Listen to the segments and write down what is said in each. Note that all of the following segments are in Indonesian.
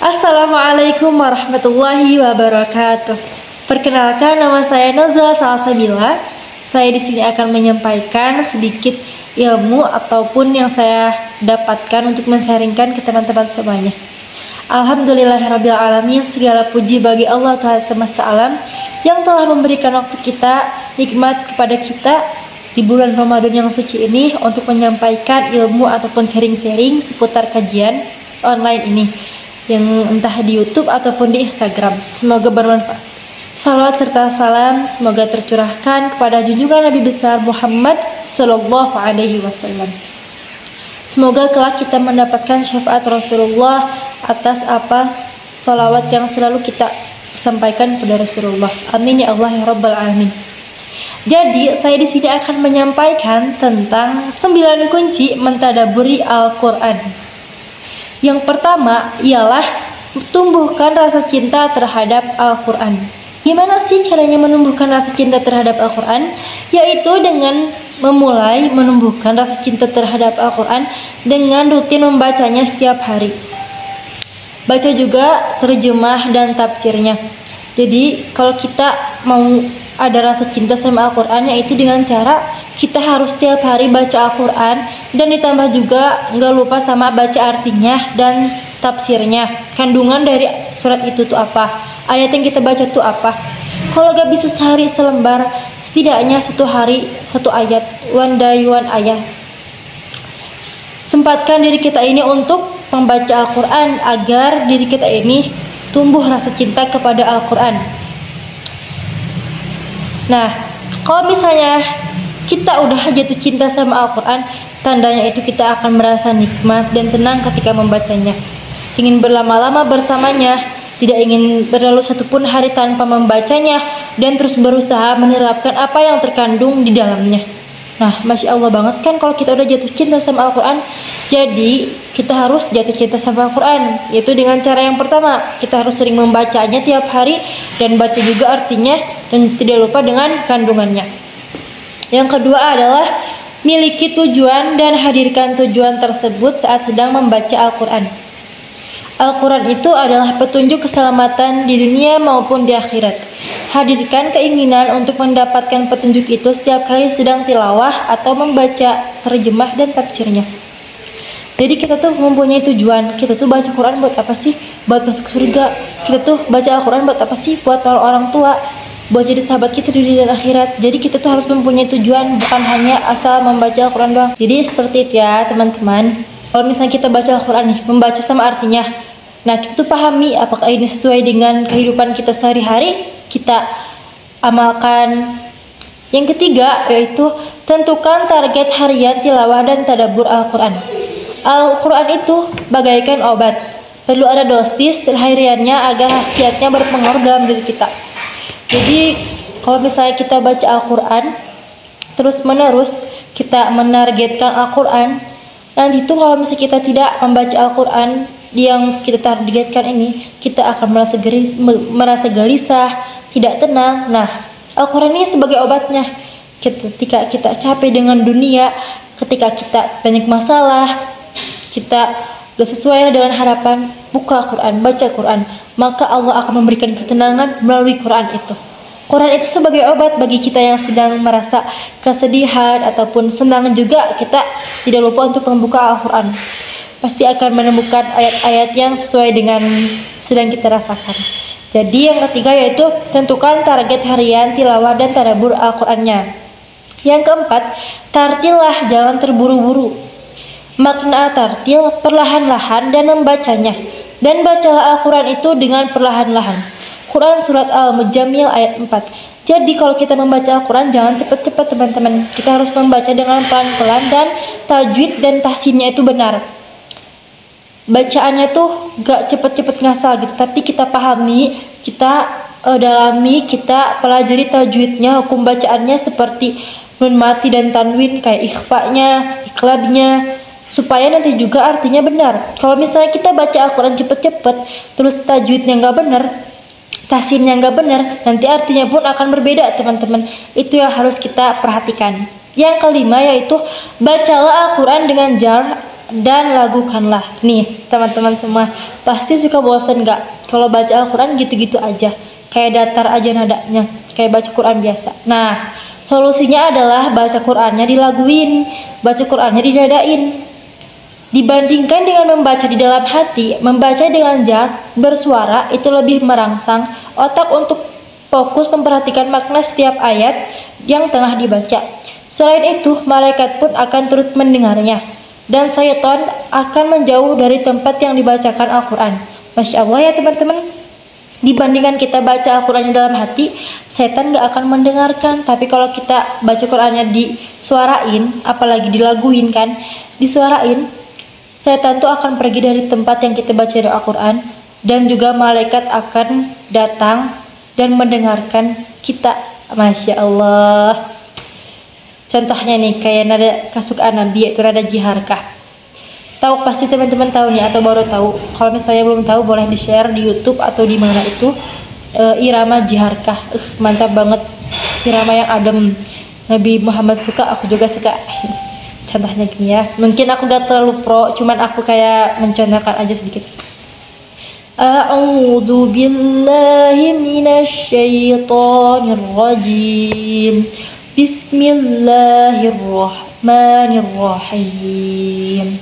Assalamualaikum warahmatullahi wabarakatuh. Perkenalkan, nama saya Nazwa Salsabila. Saya di sini akan menyampaikan sedikit ilmu ataupun yang saya dapatkan untuk men-sharingkan ke teman-teman semuanya. Alhamdulillahirabbil alamin, segala puji bagi Allah Tuhan semesta alam yang telah memberikan waktu kita, nikmat kepada kita di bulan Ramadan yang suci ini untuk menyampaikan ilmu ataupun sharing-sharing seputar kajian online ini, yang entah di YouTube ataupun di Instagram. Semoga bermanfaat. Salawat serta salam semoga tercurahkan kepada junjungan Nabi besar Muhammad Sallallahu Alaihi Wasallam. Semoga kelak kita mendapatkan syafaat Rasulullah atas apa salawat yang selalu kita sampaikan kepada Rasulullah. Amin ya Allah ya Rabbal Alamin. Jadi saya di sini akan menyampaikan tentang 9 kunci mentadaburi Al-Quran. Yang pertama ialah tumbuhkan rasa cinta terhadap Al-Quran. Gimana sih caranya menumbuhkan rasa cinta terhadap Al-Quran? Yaitu dengan memulai menumbuhkan rasa cinta terhadap Al-Quran dengan rutin membacanya setiap hari. Baca juga terjemah dan tafsirnya. Jadi kalau kita mau ada rasa cinta sama Al-Quran, yaitu dengan cara kita harus setiap hari baca Al-Quran, dan ditambah juga nggak lupa sama baca artinya dan tafsirnya, kandungan dari surat itu tuh apa, ayat yang kita baca tuh apa. Kalau nggak bisa sehari selembar, setidaknya satu hari satu ayat, one day one ayat. Sempatkan diri kita ini untuk membaca Al-Quran agar diri kita ini tumbuh rasa cinta kepada Al-Quran. Nah, kalau misalnya kita udah jatuh cinta sama Al-Quran, tandanya itu kita akan merasa nikmat dan tenang ketika membacanya. Ingin berlama-lama bersamanya, tidak ingin berlalu satupun hari tanpa membacanya, dan terus berusaha menerapkan apa yang terkandung di dalamnya. Nah, Masya Allah banget kan kalau kita udah jatuh cinta sama Al-Quran. Jadi, kita harus jatuh cinta sama Al-Quran, yaitu dengan cara yang pertama, kita harus sering membacanya tiap hari, dan baca juga artinya, dan tidak lupa dengan kandungannya. Yang kedua adalah miliki tujuan dan hadirkan tujuan tersebut saat sedang membaca Al-Quran. Al-Quran itu adalah petunjuk keselamatan di dunia maupun di akhirat. Hadirkan keinginan untuk mendapatkan petunjuk itu setiap kali sedang tilawah atau membaca terjemah dan tafsirnya. Jadi kita tuh mempunyai tujuan. Kita tuh baca Quran buat apa sih? Buat masuk surga. Kita tuh baca Al-Quran buat apa sih? Buat tolong orang tua, buat jadi sahabat kita di dunia dan akhirat. Jadi kita tuh harus mempunyai tujuan, bukan hanya asal membaca Al-Quran doang. Jadi seperti itu ya teman-teman. Kalau misalnya kita baca Al-Quran nih, membaca sama artinya, nah kita tuh pahami apakah ini sesuai dengan kehidupan kita sehari-hari, kita amalkan. Yang ketiga yaitu tentukan target harian tilawah dan tadabbur Al-Quran. Al-Quran itu bagaikan obat, perlu ada dosis hariannya agar khasiatnya berpengaruh dalam diri kita. Jadi kalau misalnya kita baca Al-Quran terus menerus, kita menargetkan Al-Quran, nanti itu kalau misalnya kita tidak membaca Al-Quran yang kita targetkan ini, kita akan merasa gelisah, tidak tenang. Nah, Al-Quran ini sebagai obatnya. Ketika kita capek dengan dunia, ketika kita banyak masalah, kita gak sesuai dengan harapan, buka Quran, baca Quran, maka Allah akan memberikan ketenangan melalui Quran itu. Quran itu sebagai obat bagi kita yang sedang merasa kesedihan ataupun senang juga, kita tidak lupa untuk membuka Al-Quran. Pasti akan menemukan ayat-ayat yang sesuai dengan sedang kita rasakan. Jadi yang ketiga yaitu tentukan target harian tilawah dan tadabbur Al-Qurannya. Yang keempat, tartillah, jangan terburu-buru. Makna tartil, perlahan-lahan dan membacanya. Dan bacalah Al-Quran itu dengan perlahan-lahan. Quran surat Al-Mujammil ayat 4. Jadi kalau kita membaca Al-Quran jangan cepat-cepat teman-teman. Kita harus membaca dengan pelan-pelan dan tajwid dan tahsinnya itu benar. Bacaannya tuh gak cepet-cepet ngasal gitu, tapi kita pahami, kita dalami, kita pelajari tajwidnya, hukum bacaannya seperti nun mati dan tanwin, kayak ikhfanya, iklabnya, supaya nanti juga artinya benar. Kalau misalnya kita baca Al-Quran cepet-cepet terus tajwidnya gak benar, tahsinnya gak benar, nanti artinya pun akan berbeda teman-teman. Itu yang harus kita perhatikan. Yang kelima yaitu bacalah Al-Quran dengan jar dan lakukanlah. Nih teman-teman semua, pasti suka bosan nggak kalau baca Al-Quran gitu-gitu aja, kayak datar aja nadanya, kayak baca Quran biasa. Nah, solusinya adalah baca Qurannya dilaguin, baca Qurannya didadain. Dibandingkan dengan membaca di dalam hati, membaca dengan jar bersuara itu lebih merangsang otak untuk fokus memperhatikan makna setiap ayat yang tengah dibaca. Selain itu, malaikat pun akan turut mendengarnya, dan syaitan akan menjauh dari tempat yang dibacakan Al-Quran. Masya Allah ya teman-teman. Dibandingkan kita baca Al-Qurannya dalam hati, setan gak akan mendengarkan. Tapi kalau kita baca Qurannya disuarain, apalagi dilaguin kan, disuarain, setan tuh akan pergi dari tempat yang kita baca di Al-Quran, dan juga malaikat akan datang dan mendengarkan kita. Masya Allah. Contohnya nih, kayak nada kasukaan Nabi, yaitu nada jiharkah. Tahu, pasti teman-teman tahu nih, atau baru tahu. Kalau misalnya belum tahu, boleh di-share di YouTube atau di mana itu. Irama jiharkah, mantap banget. Irama yang adem. Nabi Muhammad suka, aku juga suka. Contohnya gini ya, mungkin aku gak terlalu pro, cuman aku kayak mencontohkan aja sedikit. A'udzu billahi minasy syaithanir rajim. Bismillahirrahmanirrahim.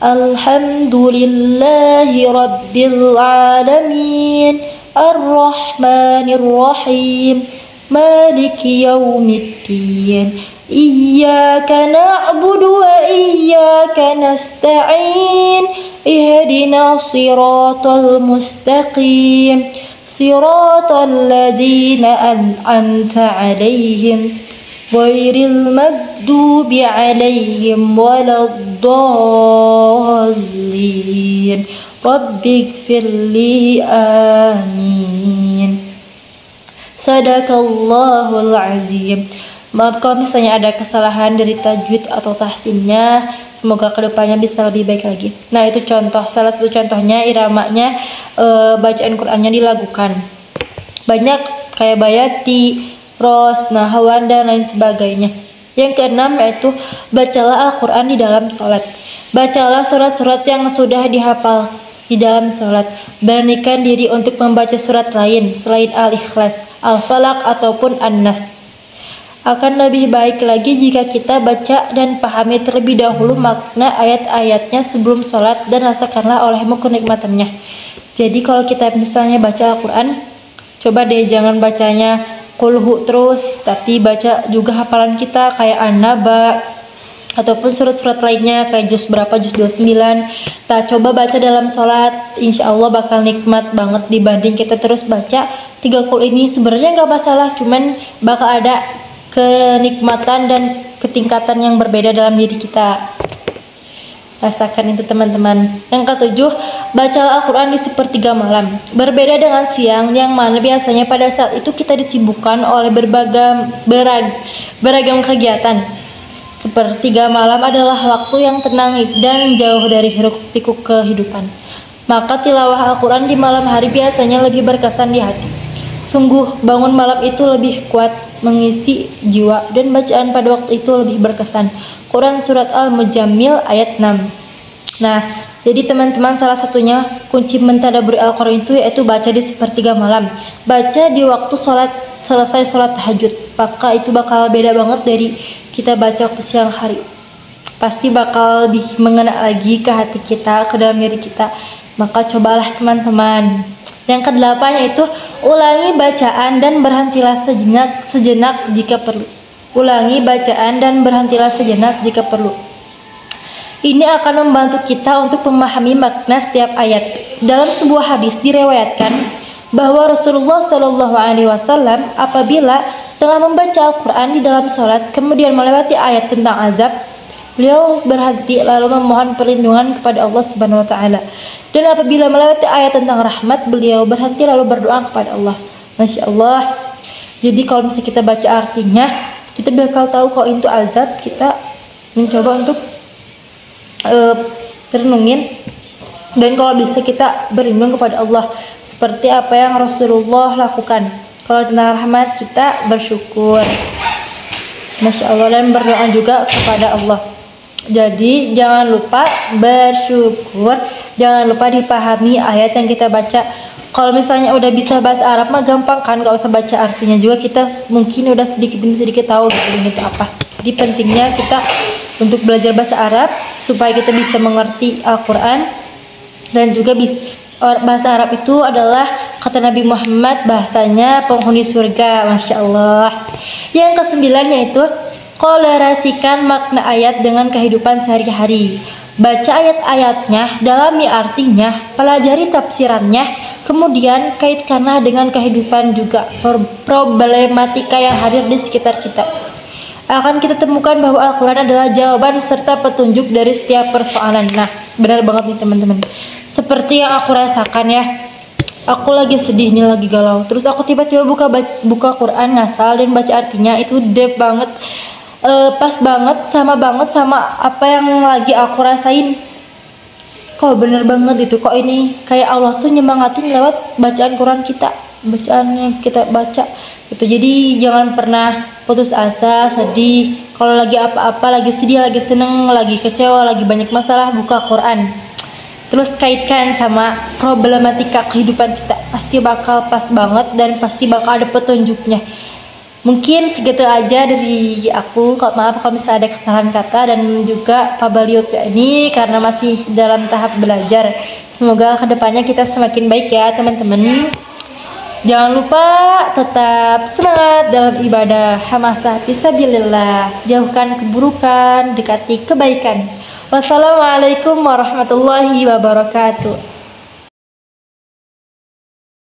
Alhamdulillahi rabbil alamin, arrahmanirrahim, maliki yaumiddin. Iyyaka na'budu wa iyyaka nasta'in. Ihdinas siratal mustaqim, siratal ladzina an'amta 'alaihim ghairil maghdubi 'alaihim waladdallin. Rabbighfirli, amin. Sadaqallahul azim. Maaf kalau misalnya ada kesalahan dari tajwid atau tahsinnya, semoga kedepannya bisa lebih baik lagi. Nah, itu contoh, salah satu contohnya iramanya, bacaan Qurannya dilakukan. Banyak kayak bayati, ros, nahwan, dan lain sebagainya. Yang keenam yaitu bacalah Al-Quran di dalam sholat. Bacalah surat-surat yang sudah dihafal di dalam sholat. Beranikan diri untuk membaca surat lain selain Al-Ikhlas, Al-Falaq, ataupun An-Nas. Akan lebih baik lagi jika kita baca dan pahami terlebih dahulu makna ayat-ayatnya sebelum sholat, dan rasakanlah olehmu kenikmatannya. Jadi kalau kita misalnya baca Al-Quran, coba deh jangan bacanya kulhu terus, tapi baca juga hafalan kita kayak An-Naba ataupun surat-surat lainnya kayak juz berapa, juz 29. Kita coba baca dalam sholat, insya Allah bakal nikmat banget dibanding kita terus baca 3 kul ini. Sebenarnya nggak masalah, cuman bakal ada kenikmatan dan ketingkatan yang berbeda dalam diri kita. Rasakan itu teman-teman. Yang ketujuh, bacalah Al-Quran di sepertiga malam. Berbeda dengan siang, yang mana biasanya pada saat itu kita disibukkan oleh beragam kegiatan. Sepertiga malam adalah waktu yang tenang dan jauh dari hiruk-pikuk kehidupan. Maka tilawah Al-Quran di malam hari biasanya lebih berkesan di hati. Sungguh, bangun malam itu lebih kuat mengisi jiwa, dan bacaan pada waktu itu lebih berkesan. Quran Surat Al-Mujammil ayat 6. Nah, jadi teman-teman, salah satunya kunci mentadaburi Al-Quran itu yaitu baca di sepertiga malam. Baca di waktu selesai sholat tahajud. Maka itu bakal beda banget dari kita baca waktu siang hari. Pasti bakal lebih mengena lagi ke hati kita, ke dalam diri kita. Maka cobalah teman-teman. Yang kedelapan yaitu ulangi bacaan dan berhentilah sejenak jika perlu. Ulangi bacaan dan berhentilah sejenak jika perlu. Ini akan membantu kita untuk memahami makna setiap ayat. Dalam sebuah hadis diriwayatkan bahwa Rasulullah Shallallahu Alaihi Wasallam apabila tengah membaca Al-Quran di dalam sholat kemudian melewati ayat tentang azab, beliau berhenti lalu memohon perlindungan kepada Allah Subhanahu Wa Taala. Dan apabila melewati ayat tentang rahmat, beliau berhenti lalu berdoa kepada Allah. Masya Allah. Jadi kalau misalnya kita baca artinya, kita bakal tahu kalau itu azab. Kita mencoba untuk renungin, dan kalau bisa kita berlindung kepada Allah seperti apa yang Rasulullah lakukan. Kalau tentang rahmat, kita bersyukur, Masya Allah, dan berdoa juga kepada Allah. Jadi jangan lupa bersyukur, jangan lupa dipahami ayat yang kita baca. Kalau misalnya udah bisa bahasa Arab mah gampang kan, gak usah baca artinya juga, kita mungkin udah sedikit demi sedikit tahu gitu ini itu apa. Jadi pentingnya kita untuk belajar bahasa Arab supaya kita bisa mengerti Al-Quran. Dan juga bahasa Arab itu adalah kata Nabi Muhammad, bahasanya penghuni surga. Masya Allah. Yang kesembilannya itu kolerasikan makna ayat dengan kehidupan sehari-hari. Baca ayat-ayatnya, dalami artinya, pelajari tafsirannya, kemudian kaitkanlah dengan kehidupan juga, problematika yang hadir di sekitar kita. Akan kita temukan bahwa Al-Quran adalah jawaban serta petunjuk dari setiap persoalan. Nah, benar banget nih teman-teman. Seperti yang aku rasakan ya, aku lagi sedih nih, lagi galau. Terus aku tiba-tiba buka Quran ngasal dan baca artinya, itu deep banget. Pas banget sama apa yang lagi aku rasain. Kok bener banget itu, kok ini kayak Allah tuh nyemangatin lewat bacaan Quran kita, bacaan yang kita baca gitu. Jadi jangan pernah putus asa, sedih. Kalau lagi apa-apa, lagi sedih, lagi seneng, lagi kecewa, lagi banyak masalah, buka Quran, terus kaitkan sama problematika kehidupan kita, pasti bakal pas banget dan pasti bakal ada petunjuknya. Mungkin segitu aja dari aku. Maaf kalau misalnya ada kesalahan kata, dan juga Pak Baliut ini karena masih dalam tahap belajar. Semoga kedepannya kita semakin baik ya teman-teman. Jangan lupa tetap semangat dalam ibadah, hamasah fisabilillah, jauhkan keburukan, dekati kebaikan. Wassalamualaikum warahmatullahi wabarakatuh.